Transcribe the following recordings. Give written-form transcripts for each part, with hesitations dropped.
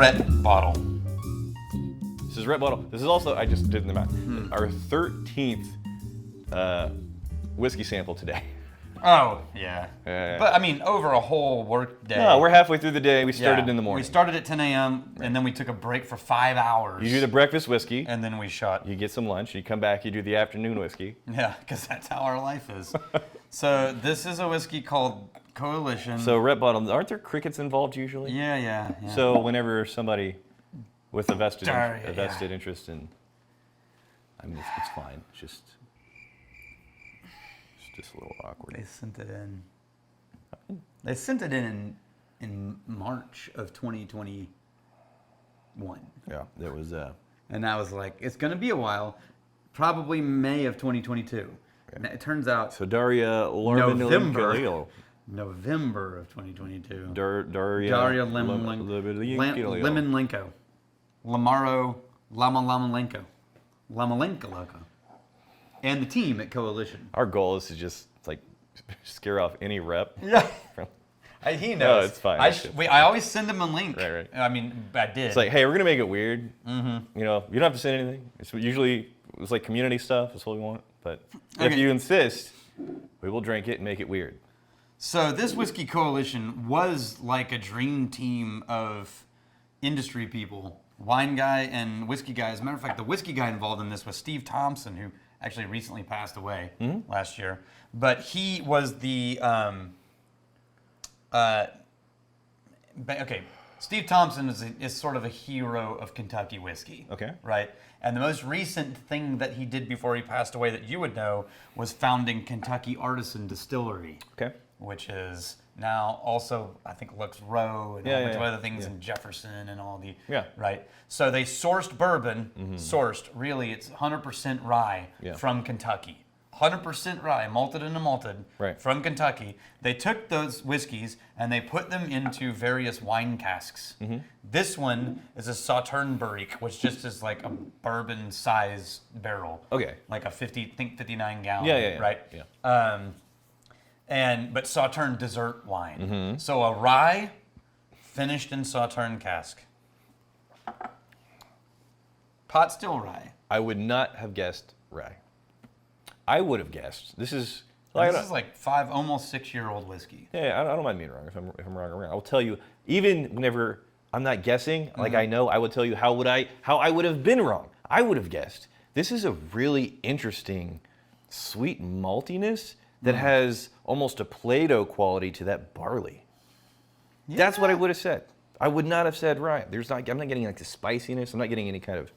Rhett bottle. This is Rhett bottle. This is also, I just did the math, our 13th whiskey sample today. Oh, yeah. But I mean, over a whole work day. No, we're halfway through the day. We started in the morning. We started at 10 a.m. and then we took a break for 5 hours. You do the breakfast whiskey. And then we shot. You get some lunch. You come back, you do the afternoon whiskey. Yeah, because that's how our life is. So this is a whiskey called Coalition. So Rhett bottle, aren't there crickets involved usually? Yeah. So whenever somebody with a vested Daria, interest in, I mean, it's fine. It's just a little awkward. They sent it in. They sent it in March of 2021. Yeah, there was. And I was like, it's going to be a while. Probably May of 2022. And it turns out. So Daria Larmolenko. November of 2022. Daria Larmolenko. Lamolenko. And the team at Coalition. Our goal is to just like scare off any rep. Yeah. He knows. No, it's fine. I always send him a link. Right. I mean, I did. It's like, hey, we're gonna make it weird. Mm-hmm. You know, you don't have to say anything. It's like community stuff. That's what we want. But if you insist, we will drink it and make it weird. So this Whiskey Coalition was like a dream team of industry people, wine guy and whiskey guy. As a matter of fact, the whiskey guy involved in this was Steve Thompson, who actually recently passed away last year. But he was the Steve Thompson is sort of a hero of Kentucky whiskey. Okay. Right? And the most recent thing that he did before he passed away that you would know was founding Kentucky Artisan Distillery. Okay. Which is now also, I think, Lux Row and a bunch of other things in Jefferson and all the... Yeah. Right? So they sourced bourbon, really, it's 100% rye from Kentucky. 100% rye, malted and unmalted, from Kentucky. They took those whiskeys and they put them into various wine casks. This one is a Sauternes Barrique, which just is like a bourbon size barrel. Okay. Like a 59 gallon, right? Yeah. But Sauternes dessert wine. So a rye finished in Sauternes cask. Pot still rye. I would not have guessed rye. I would have guessed. This is like 5, almost 6-year-old whiskey. Yeah, I don't mind being wrong if I'm wrong or wrong. I will tell you, even whenever I'm not guessing, like I know, I would tell you how I would have been wrong. I would have guessed. This is a really interesting, sweet maltiness that has almost a Play-Doh quality to that barley. Yeah. That's what I would have said. I would not have said rye. I'm not getting like the spiciness. I'm not getting any kind of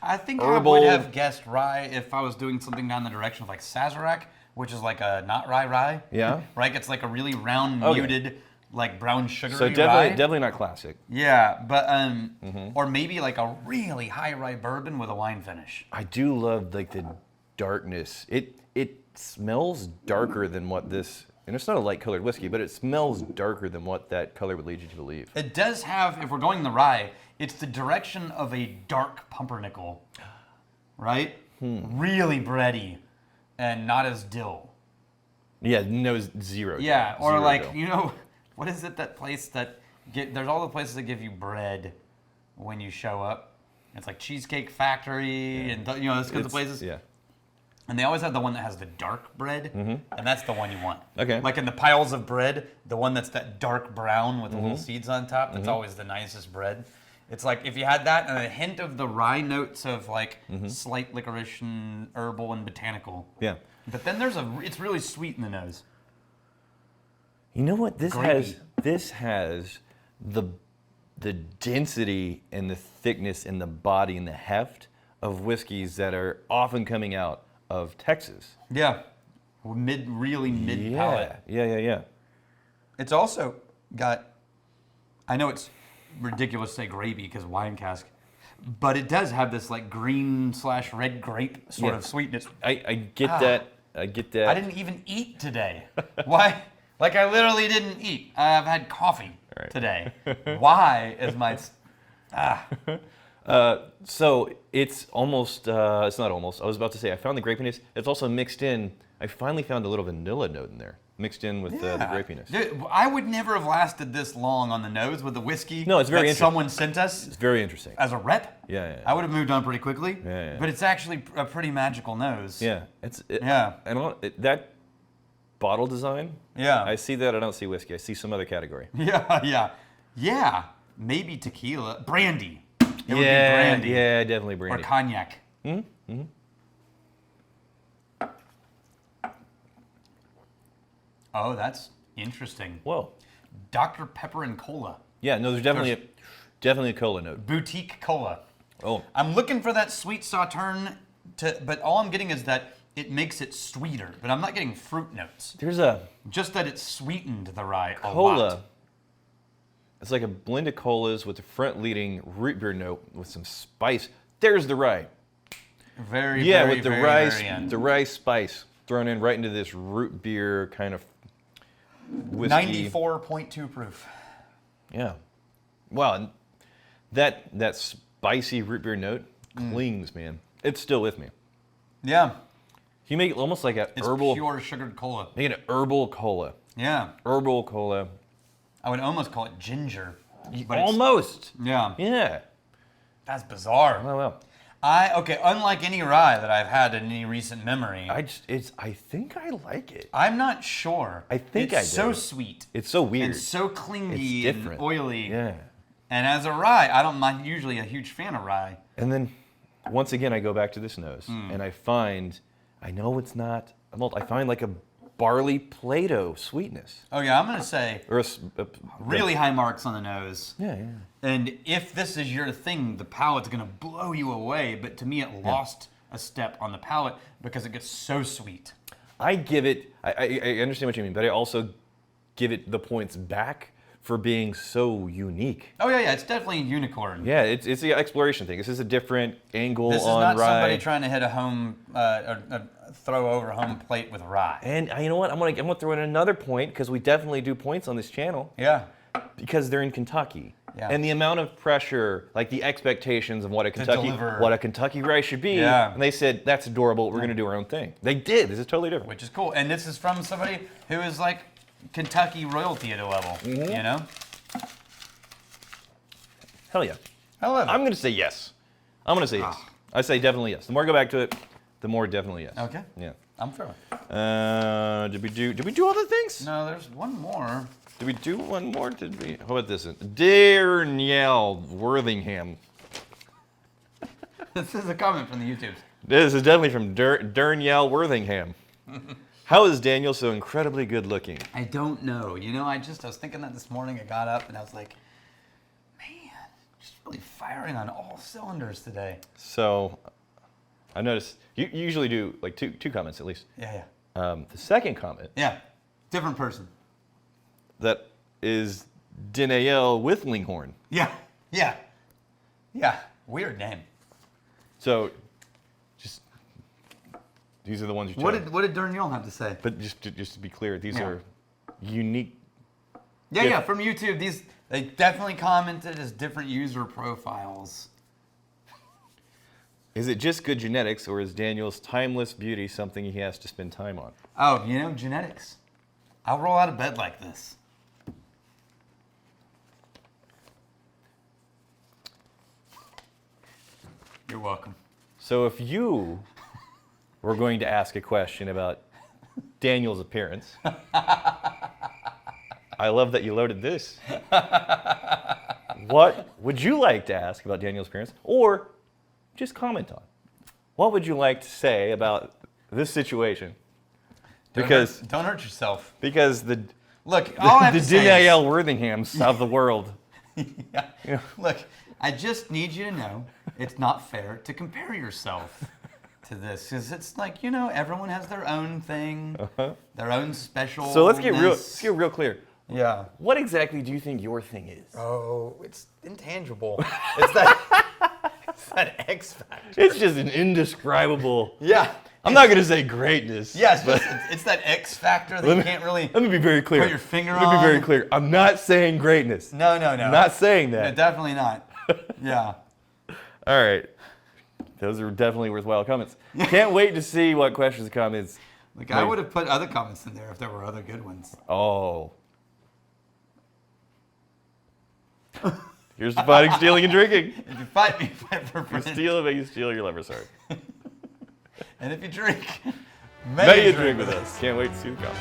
I think herbal. I would have guessed rye if I was doing something down the direction of like Sazerac, which is like a not rye. Yeah. Right? It's like a really round, muted, like brown sugary so rye. definitely not classic. Yeah, but or maybe like a really high rye bourbon with a wine finish. I do love like the darkness. It smells darker than what this, and it's not a light colored whiskey, but it smells darker than what that color would lead you to believe. It does have, if we're going the rye, it's the direction of a dark pumpernickel, right? Really bready and not as dill. Yeah, no, zero. Yeah, or zero like, dill. you know, what is it, that place that, there's all the places that give you bread when you show up. It's like Cheesecake Factory and, you know, those kinds of places. Yeah. And they always have the one that has the dark bread, and that's the one you want. Okay. Like in the piles of bread, the one that's that dark brown with the little seeds on top, that's always the nicest bread. It's like if you had that and a hint of the rye notes of like slight licorice and herbal and botanical. Yeah. But then it's really sweet in the nose. You know what? This Gravy. has the density and the thickness and the body and the heft of whiskeys that are often coming out of Texas. Yeah. Really mid palate. Yeah. It's also got, I know it's ridiculous to say gravy because wine cask, but it does have this like green/red grape sort of sweetness. I get that. I get that. I didn't even eat today. Why? Like I literally didn't eat. I've had coffee today. Why is my... So it's almost, it's not almost, I was about to say I found the grapiness. It's also mixed in, I finally found a little vanilla note in there, mixed in with the grapiness. Dude, I would never have lasted this long on the nose with the whiskey No, it's very interesting. someone sent us It's very interesting. as a rep. Yeah. I would have moved on pretty quickly. Yeah. But it's actually a pretty magical nose. Yeah. And that bottle design, Yeah. I see that. I don't see whiskey. I see some other category. Yeah. Maybe tequila. Brandy. It would be brandy. Yeah, definitely brandy. Or cognac. Oh, that's interesting. Whoa. Dr. Pepper and Cola. Yeah, no, there's definitely a cola note. Boutique Cola. Oh. I'm looking for that sweet Sauterne, but all I'm getting is that it makes it sweeter, but I'm not getting fruit notes. There's a Just that it sweetened the rye a cola. lot. It's like a blend of colas with the front leading root beer note with some spice. There's the rye. Very, Yeah, very, with the very, rye, very end. the rye spice thrown in right into this root beer kind of whiskey. 94.2 proof. Yeah. Wow. And that spicy root beer note clings, man. It's still with me. Yeah. You make it almost like It's herbal. pure sugared cola. Make it an herbal cola. Yeah. Herbal cola. I would almost call it ginger. But Almost. Yeah. Yeah. That's bizarre. Wow. Unlike any rye that I've had in any recent memory, I think I like it. I'm not sure. I think it's I do. so sweet It's so weird. and so clingy It's and different. oily. Yeah. And as a rye, I'm usually a huge fan of rye. And then once again, I go back to this nose and I find, I know it's not a malt. I find like a barley Play-Doh sweetness. Oh yeah, I'm gonna say Or really high marks on the nose. Yeah. And if this is your thing, the palate's gonna blow you away. But to me, it lost a step on the palate because it gets so sweet. I give it, I understand what you mean, but I also give it the points back for being so unique. Oh yeah, it's definitely a unicorn. Yeah, it's the exploration thing. This is a different angle This is on not rye. somebody trying to hit a home, throw over home plate with rye. And you know what? I'm gonna throw in another point because we definitely do points on this channel. Yeah. Because they're in Kentucky. Yeah. And the amount of pressure, like the expectations of what a deliver. Kentucky rye should be. Yeah. And they said, that's adorable, we're gonna do our own thing. They did. This is totally different. Which is cool. And this is from somebody who is like Kentucky royalty at a level, you know? Hell yeah. Hello. I'm gonna say yes. I'm gonna say yes. I say definitely yes. The more I go back to it, the more definitely yes. Okay. Yeah. I'm throwing. Did we do other things? No, there's one more. Did we do one more? How about this one? Daria Worthingham. This is a comment from the YouTubes. This is definitely from Darnielle Worthingham. How is Daniel so incredibly good looking? I don't know. You know, I was thinking that this morning. I got up and I was like, man, just really firing on all cylinders today. So, I noticed you usually do like two comments at least. Yeah. The second comment. Yeah. Different person. That is Danielle Withlinghorn. Yeah. Weird name. So, just these are the ones you chose. What did Darnielle have to say? But just to be clear, these are unique. Yeah, from YouTube. They definitely commented as different user profiles. Is it just good genetics, or is Daniel's timeless beauty something he has to spend time on? Oh, genetics. I'll roll out of bed like this. You're welcome. So if you were going to ask a question about Daniel's appearance, I love that you loaded this. What would you like to ask about Daniel's appearance, or just comment on? What would you like to say about this situation? Because don't hurt yourself. Because the all I have the to say Danielle Worthinghams of the world. Yeah. Look, I just need you to know it's not fair to compare yourself to this, because it's like, everyone has their own thing, their own special. So let's get real clear. Yeah. What exactly do you think your thing is? Oh, it's intangible. It's that X factor. It's just an indescribable. Yeah. I'm not gonna say greatness. Yes, but it's that X factor that you can't really. Let me be very clear. Put your finger Let me be very clear. I'm not saying greatness. No. I'm not saying No, that. definitely not. Yeah. All right. Those are definitely worthwhile comments. Can't wait to see what questions and comments Like, I would have put other comments in there if there were other good ones. Oh. Here's to fighting, stealing, and drinking. If you fight me, fight for If you friends. steal, may you steal your lover's heart. And if you drink, May you drink with us. Can't wait to see the comments.